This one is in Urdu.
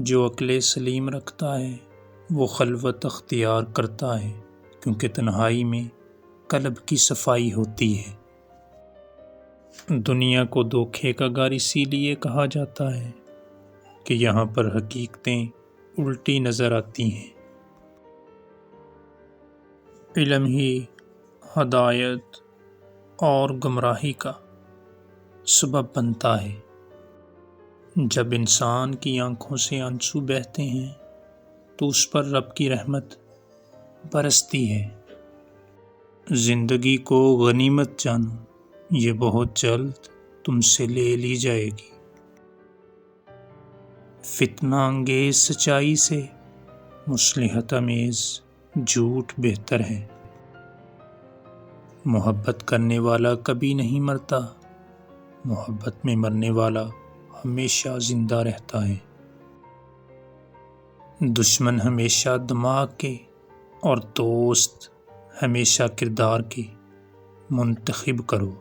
جو عقل سلیم رکھتا ہے وہ خلوت اختیار کرتا ہے، کیونکہ تنہائی میں قلب کی صفائی ہوتی ہے۔ دنیا کو دھوکے کا گھر اسی لیے کہا جاتا ہے کہ یہاں پر حقیقتیں الٹی نظر آتی ہیں۔ علم ہی ہدایت اور گمراہی کا سبب بنتا ہے۔ جب انسان کی آنکھوں سے آنسو بہتے ہیں تو اس پر رب کی رحمت برستی ہے۔ زندگی کو غنیمت جانو، یہ بہت جلد تم سے لے لی جائے گی۔ فتنہ انگیز سچائی سے مصلحت امیز جھوٹ بہتر ہے۔ محبت کرنے والا کبھی نہیں مرتا، محبت میں مرنے والا ہمیشہ زندہ رہتا ہے۔ دشمن ہمیشہ دماغ کے اور دوست ہمیشہ کردار کے منتخب کرو۔